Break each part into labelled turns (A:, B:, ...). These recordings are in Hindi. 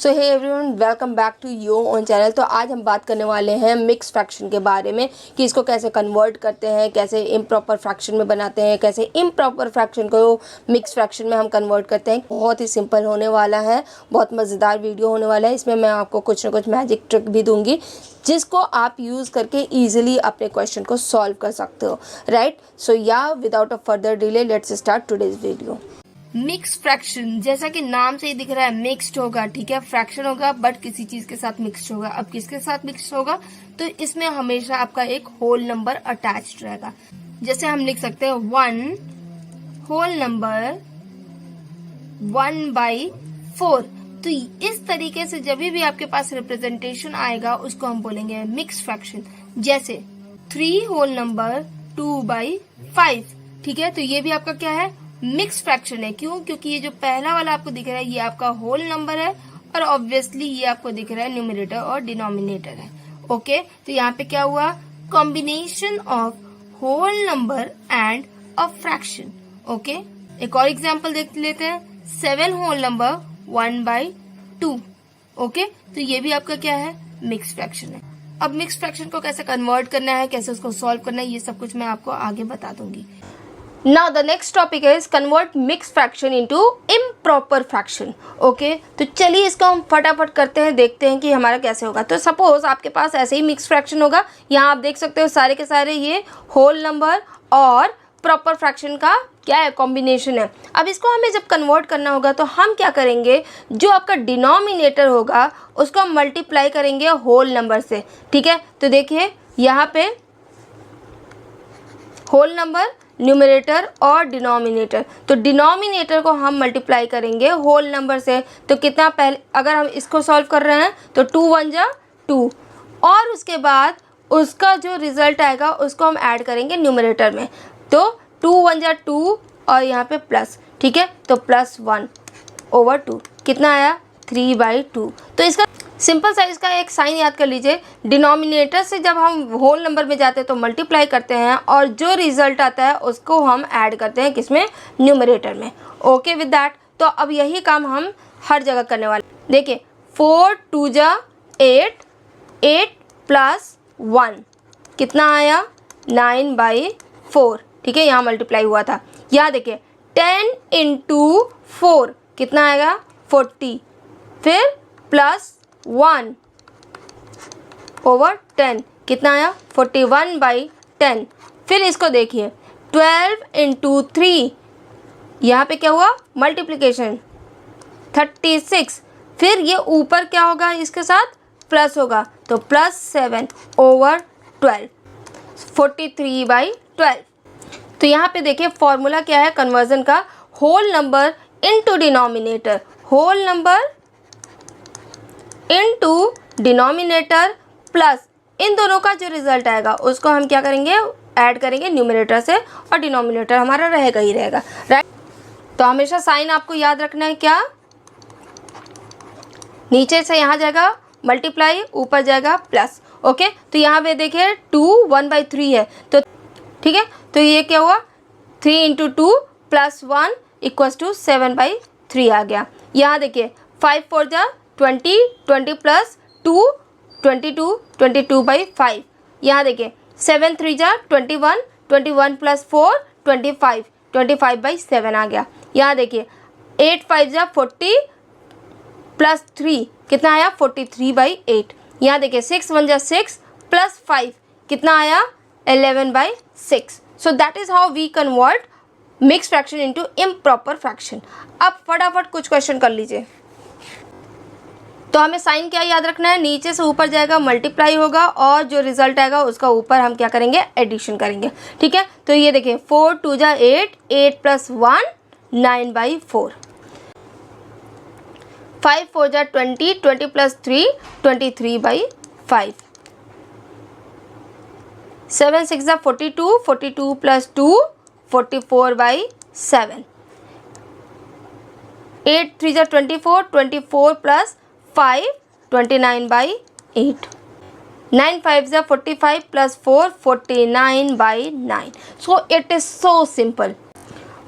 A: So hey everyone, welcome back to your own channel. तो आज हम बात करने वाले हैं मिक्स फ्रैक्शन के बारे में कि इसको कैसे कन्वर्ट करते हैं, कैसे इम्प्रॉपर फ्रैक्शन में बनाते हैं, कैसे इम्प्रॉपर फ्रैक्शन को मिक्स फ्रैक्शन में हम कन्वर्ट करते हैं। बहुत ही सिंपल होने वाला है, बहुत मज़ेदार वीडियो होने वाला है। इसमें मैं आपको कुछ ना कुछ मैजिक ट्रिक भी दूंगी जिसको आप यूज़ करके ईजिली अपने क्वेश्चन को सॉल्व कर सकते हो, राइट। सो या without a further delay let's start today's video.
B: Mix fraction, जैसा कि नाम से ही दिख रहा है मिक्स्ड होगा, ठीक है। फ्रैक्शन होगा बट किसी चीज के साथ मिक्स्ड होगा। अब किसके साथ मिक्स्ड होगा, तो इसमें हमेशा आपका एक होल नंबर अटैच्ड रहेगा। जैसे हम लिख सकते हैं 1 होल नंबर 1/4। तो इस तरीके से जब भी आपके पास रिप्रेजेंटेशन आएगा उसको हम बोलेंगे मिक्स फ्रैक्शन। जैसे 3 होल नंबर 2/5, ठीक है। तो ये भी आपका क्या है, मिक्स फ्रैक्शन है। क्यों? क्योंकि ये जो पहला वाला आपको दिख रहा है ये आपका होल नंबर है और ऑब्वियसली ये आपको दिख रहा है न्यूमरेटर और डिनोमिनेटर है। ओके, तो यहाँ पे क्या हुआ, combination of whole number and a fraction. Okay, एक और एग्जांपल देख लेते हैं, 7 होल नंबर 1/2। ओके, तो ये भी आपका क्या है, मिक्स फ्रैक्शन है। अब मिक्स फ्रैक्शन को कैसे कन्वर्ट करना है, कैसे उसको सॉल्व करना है, ये सब कुछ मैं आपको आगे बता दूंगी।
A: Now the next topic is convert mixed fraction into improper fraction. Okay, तो चलिए इसको हम फटाफट करते हैं, देखते हैं कि हमारा कैसे होगा। तो सपोज आपके पास ऐसे ही मिक्स फ्रैक्शन होगा। यहाँ आप देख सकते हो सारे के सारे ये होल नंबर और प्रॉपर फ्रैक्शन का क्या है, कॉम्बिनेशन है। अब इसको हमें जब कन्वर्ट करना होगा तो हम क्या करेंगे, जो आपका डिनोमिनेटर होगा उसको हम मल्टीप्लाई करेंगे होल नंबर से, ठीक है। तो देखिए यहाँ पे होल नंबर, न्यूमरेटर और डिनोमिनेटर। तो डिनोमिनेटर को हम मल्टीप्लाई करेंगे होल नंबर से। तो कितना, पहले अगर हम इसको सॉल्व कर रहे हैं तो 2 1 जा 2, और उसके बाद उसका जो रिजल्ट आएगा उसको हम ऐड करेंगे न्यूमरेटर में। तो 2 1 जा 2 और यहाँ पे प्लस, ठीक है। तो +1/2 कितना आया, 3/2। तो इसका सिंपल सा इसका एक साइन याद कर लीजिए। डिनोमिनेटर से जब हम होल नंबर में जाते हैं तो मल्टीप्लाई करते हैं और जो रिजल्ट आता है उसको हम ऐड करते हैं किसमें, न्यूमरेटर में। Okay with that. तो अब यही काम हम हर जगह करने वाले। देखिए 4 2 जा 8, 8 + 1 कितना आया, 9/4, ठीक है। यहाँ मल्टीप्लाई हुआ था। यहाँ देखिए 10 × 4 कितना आएगा, 40, फिर +1/10 कितना आया, 41/10। फिर इसको देखिए 12 × 3, यहाँ पे क्या हुआ, मल्टीप्लिकेशन, 36। फिर ये ऊपर क्या होगा, इसके साथ प्लस होगा, तो +7/12, 43/12। तो यहाँ पे देखिए फॉर्मूला क्या है कन्वर्जन का, whole number into denominator, whole number into denominator plus इन दोनों का जो रिजल्ट आएगा उसको हम क्या करेंगे, ऐड करेंगे न्यूमरेटर से, और डिनोमिनेटर हमारा रहेगा ही रहेगा, राइट। तो हमेशा साइन आपको याद रखना है, क्या, नीचे से यहाँ जाएगा मल्टीप्लाई, ऊपर जाएगा प्लस। ओके, तो यहाँ पे देखिए 2 1/3 है, तो ठीक है। तो ये क्या हुआ, 3 × 2 + 1 = 7/3 आ गया। यहाँ देखिए 5 4 जा 20, 20 + 2 22, 22/5। यहाँ देखिए 7 3 जा 21, 21 + 4 25, 25/7 आ गया। यहाँ देखिए 8 5 जा 40 + 3 कितना आया, 43/8। यहाँ देखिए 6 1 जा 6 + 5 कितना आया, 11/6। So that is how we convert mix fraction into improper fraction. अब फटाफट कुछ क्वेश्चन कर लीजिए। तो हमें साइन क्या याद रखना है, नीचे से ऊपर जाएगा मल्टीप्लाई होगा और जो रिजल्ट आएगा उसका ऊपर हम क्या करेंगे, एडिशन करेंगे, ठीक है। तो ये देखिए 4 2 जा 8, 8 + 1 9/4, 5 4 जा 20, 20 + 3 23/5, 7 6 जा 42, 42 + 2 44/7, 8 3 जा 24, 24 + 5 29/8, 9 5 जा 45 + 4 49/9। So it is so simple.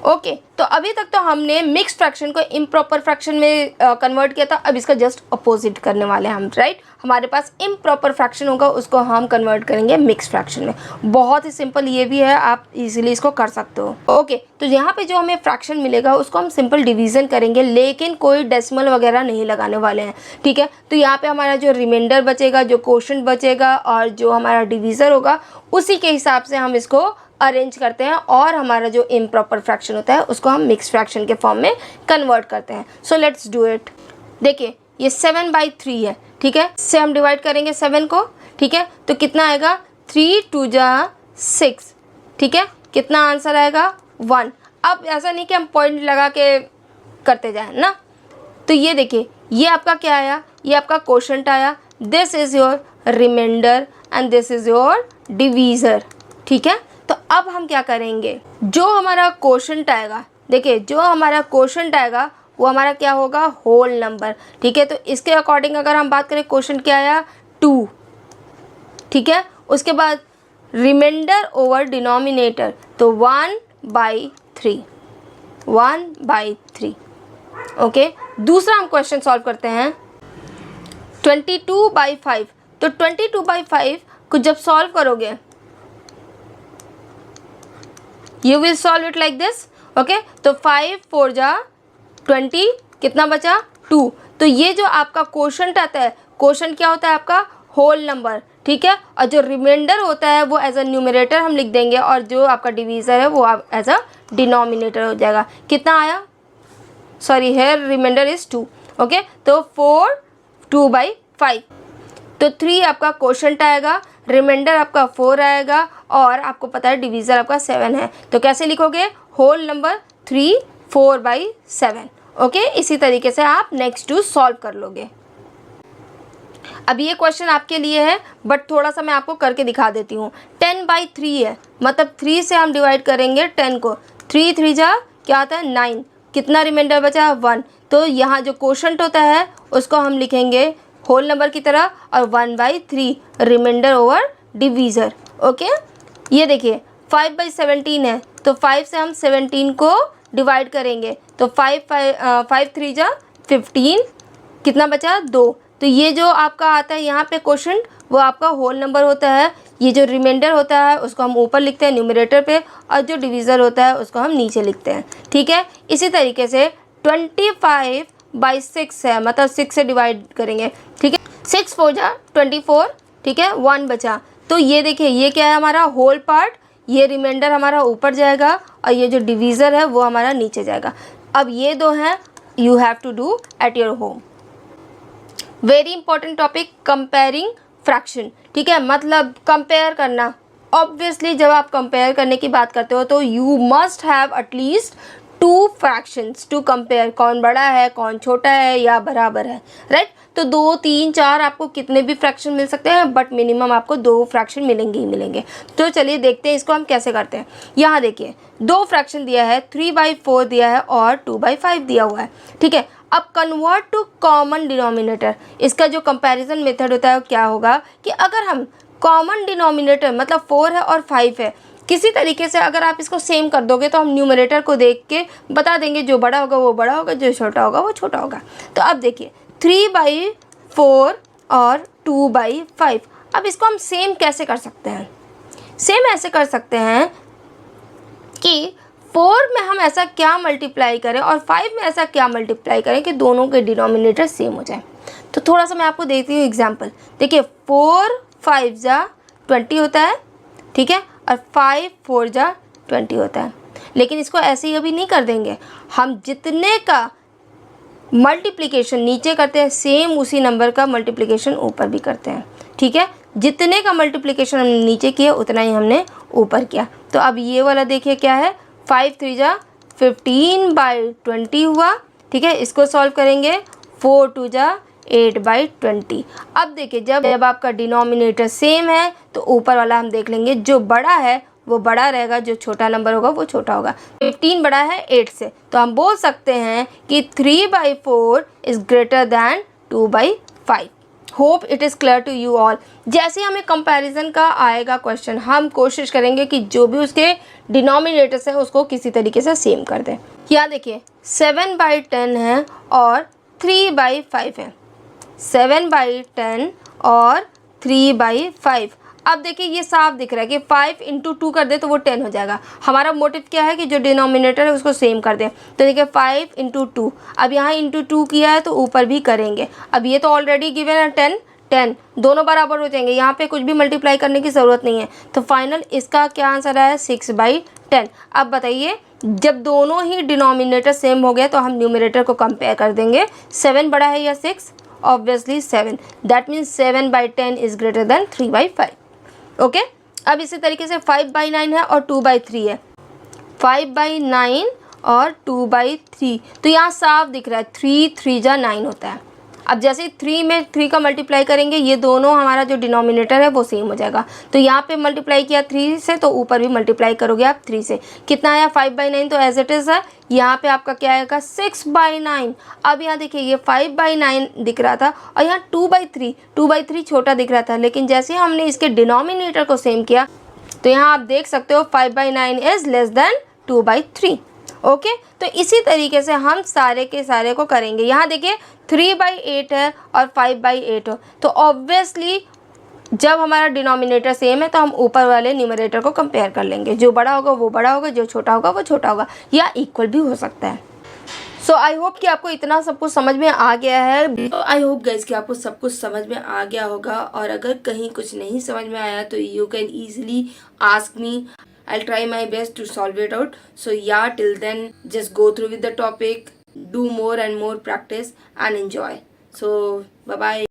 A: Okay तो अभी तक तो हमने मिक्स फ्रैक्शन को इम्प्रॉपर फ्रैक्शन में कन्वर्ट किया था, अब इसका जस्ट अपोजिट करने वाले हैं हम, राइट। हमारे पास इम्प्रॉपर फ्रैक्शन होगा, उसको हम कन्वर्ट करेंगे मिक्स फ्रैक्शन में। बहुत ही सिंपल ये भी है, आप इजीली इसको कर सकते हो। ओके तो यहाँ पे जो हमें फ्रैक्शन मिलेगा उसको हम सिंपल डिवीज़न करेंगे, लेकिन कोई डेसिमल वगैरह नहीं लगाने वाले हैं, ठीक है। तो यहाँ पे हमारा जो रिमाइंडर बचेगा, जो क्वोशंट बचेगा और जो हमारा डिवीज़र होगा, उसी के हिसाब से हम इसको अरेंज करते हैं और हमारा जो इम्प्रॉपर फ्रैक्शन होता है उसको हम मिक्स फ्रैक्शन के फॉर्म में कन्वर्ट करते हैं। So let's do it. देखिए ये 7/3 है, ठीक है, इससे हम डिवाइड करेंगे 7 को, ठीक है। तो कितना आएगा 3 2 जा 6, ठीक है। कितना आंसर आएगा 1। अब ऐसा नहीं कि हम पॉइंट लगा के करते जाएं ना, तो ये देखिए ये आपका क्या आया, ये आपका क्वोशंट आया, this is your remainder and this is your divisor, ठीक है। तो अब हम क्या करेंगे, जो हमारा क्वोशंट आएगा, देखिए जो हमारा क्वोशंट आएगा वो हमारा क्या होगा, होल नंबर, ठीक है। तो इसके अकॉर्डिंग अगर हम बात करें, क्वोशंट क्या आया 2, ठीक है। उसके बाद रिमाइंडर ओवर डिनोमिनेटर, तो 1/3, 1/3, ओके। दूसरा हम क्वेश्चन सॉल्व करते हैं 22/5। तो 22/5 को जब सॉल्व करोगे you will solve it like this, okay. तो 5 4 जा 20, कितना बचा 2। तो ये जो आपका क्वोशंट आता है, क्वोशंट क्या होता है आपका होल नंबर, ठीक है। और जो रिमाइंडर होता है वो एज अ न्यूमरेटर हम लिख देंगे और जो आपका डिवीज़र है वो आप एज अ डिनोमिनेटर हो जाएगा। कितना आया, sorry here remainder is 2, okay. तो 4 2/5, तो 3 आपका क्वोशंट आएगा, रिमाइंडर आपका 4 आएगा और आपको पता है डिवीज़र आपका 7 है। तो कैसे लिखोगे, होल नंबर 3 4/7, ओके। इसी तरीके से आप नेक्स्ट 2 सॉल्व कर लोगे। अब ये क्वेश्चन आपके लिए है बट थोड़ा सा मैं आपको करके दिखा देती हूँ। 10/3 है, मतलब 3 से हम डिवाइड करेंगे 10 को, 3 3 जा क्या आता है 9, कितना रिमाइंडर बचा 1। तो यहाँ जो क्वोशंट होता है उसको हम लिखेंगे होल नंबर की तरह और 1/3 रिमाइंडर ओवर डिवीज़र, ओके। ये देखिए 5/17 है, तो 5 से हम 17 को डिवाइड करेंगे, तो 5 3 जा 15, कितना बचा 2। तो ये जो आपका आता है यहाँ पे क्वोशंट वो आपका होल नंबर होता है, ये जो रिमाइंडर होता है उसको हम ऊपर लिखते हैं न्यूमरेटर पे और जो डिवीज़र होता है उसको हम नीचे लिखते हैं, ठीक है। इसी तरीके से 25/6 है, मतलब 6 से डिवाइड करेंगे, ठीक है। 6 4 जा 24, ठीक है, 1 बचा। तो ये देखिए ये क्या है हमारा होल पार्ट, ये रिमाइंडर हमारा ऊपर जाएगा और ये जो डिवीज़र है वो हमारा नीचे जाएगा। अब ये दो हैं you have to do at your home. Very important topic, comparing fraction, ठीक है, मतलब कंपेयर करना। ऑब्वियसली जब आप कंपेयर करने की बात करते हो तो you must have at least 2 fractions to compare, कौन बड़ा है कौन छोटा है या बराबर है, राइट। तो 2 3 4 आपको कितने भी फ्रैक्शन मिल सकते हैं बट मिनिमम आपको 2 फ्रैक्शन मिलेंगे ही मिलेंगे। तो चलिए देखते हैं इसको हम कैसे करते हैं। यहाँ देखिए 2 फ्रैक्शन दिया है, 3/4 दिया है और 2/5 दिया हुआ है, ठीक है। अब कन्वर्ट टू कॉमन डिनोमिनेटर, इसका जो कंपैरिजन मेथड होता है वो क्या होगा कि अगर हम कॉमन डिनोमिनेटर मतलब 4 है और 5 है, किसी तरीके से अगर आप इसको सेम कर दोगे तो हम न्यूमरेटर को देख के बता देंगे जो बड़ा होगा वो बड़ा होगा, जो छोटा होगा वो छोटा होगा। तो अब देखिए 3/4 और 2/5, अब इसको हम सेम कैसे कर सकते हैं, सेम ऐसे कर सकते हैं कि 4 में हम ऐसा क्या मल्टीप्लाई करें और 5 में ऐसा क्या मल्टीप्लाई करें कि दोनों के डिनोमिनेटर सेम हो जाए। तो थोड़ा सा मैं आपको देती हूँ एग्जांपल। देखिए 4 5 जा 20 होता है, ठीक है, और 5 4 जा 20 होता है। लेकिन इसको ऐसे ही अभी नहीं कर देंगे, हम जितने का मल्टीप्लिकेशन नीचे करते हैं सेम उसी नंबर का मल्टीप्लिकेशन ऊपर भी करते हैं, ठीक है। जितने का मल्टीप्लिकेशन हमने नीचे किया उतना ही हमने ऊपर किया। तो अब ये वाला देखिए क्या है, 5 3 जा 15/20 हुआ, ठीक है। इसको सॉल्व करेंगे 4 2 जा 8/20। अब देखिए जब आपका डिनोमिनेटर सेम है तो ऊपर वाला हम देख लेंगे, जो बड़ा है वो बड़ा रहेगा, जो छोटा नंबर होगा वो छोटा होगा। 15 बड़ा है 8 से, तो हम बोल सकते हैं कि 3/4 is greater than 2/5, hope it is clear to you all. जैसे हमें कंपैरिजन का आएगा क्वेश्चन, हम कोशिश करेंगे कि जो भी उसके डिनोमिनेटर्स है उसको किसी तरीके से सेम कर दें। यहाँ देखिए 7/10 है और 3/5 है, 7/10 और 3/5। अब देखिए ये साफ दिख रहा है कि 5 इंटू 2 कर दे तो वो 10 हो जाएगा। हमारा मोटिव क्या है कि जो डिनोमिनेटर है उसको सेम कर दें। तो देखिए 5 इंटू 2, अब यहाँ इंटू 2 किया है तो ऊपर भी करेंगे। अब ये तो ऑलरेडी गिवन है 10 10, दोनों बराबर हो जाएंगे, यहाँ पे कुछ भी मल्टीप्लाई करने की ज़रूरत नहीं है। तो फाइनल इसका क्या आंसर आया 6/10। अब बताइए जब दोनों ही डिनोमिनेटर सेम हो गए तो हम न्यूमरेटर को कंपेयर कर देंगे। 7 बड़ा है या 6? Obviously 7, that means 7/10 is greater than 3/5। Okay, अब इसी तरीके से 5/9 है और 2/3 है, 5/9 और 2/3। तो यहाँ साफ दिख रहा है 3 3 जा 9 होता है। अब जैसे 3 में 3 का मल्टीप्लाई करेंगे ये दोनों हमारा जो डिनोमिनेटर है वो सेम हो जाएगा। तो यहाँ पे मल्टीप्लाई किया 3 से तो ऊपर भी मल्टीप्लाई करोगे आप 3 से। कितना आया 5/9, तो एज इट इज़ है। यहाँ पे आपका क्या आएगा 6/9। अब यहाँ देखिए ये 5/9 दिख रहा था और यहाँ 2/3 छोटा दिख रहा था, लेकिन जैसे हमने इसके डिनोमिनेटर को सेम किया तो यहाँ आप देख सकते हो 5/9 इज़ लेस देन 2/3। ओके, तो इसी तरीके से हम सारे के सारे को करेंगे। यहाँ देखिए 3/8 है और 5/8 हो, तो ऑब्वियसली जब हमारा डिनोमिनेटर सेम है तो हम ऊपर वाले न्यूमरेटर को कंपेयर कर लेंगे। जो बड़ा होगा वो बड़ा होगा, जो छोटा होगा वो छोटा होगा, या इक्वल भी हो सकता है। सो आई होप कि आपको इतना सब कुछ समझ में आ गया है। आई होप गाइज कि आपको सब कुछ समझ में आ गया होगा, और अगर कहीं कुछ नहीं समझ में आया तो you can easily ask me. I'll try my best to solve it out. So yeah, till then just go through with the topic, do more and more practice and enjoy. So bye bye.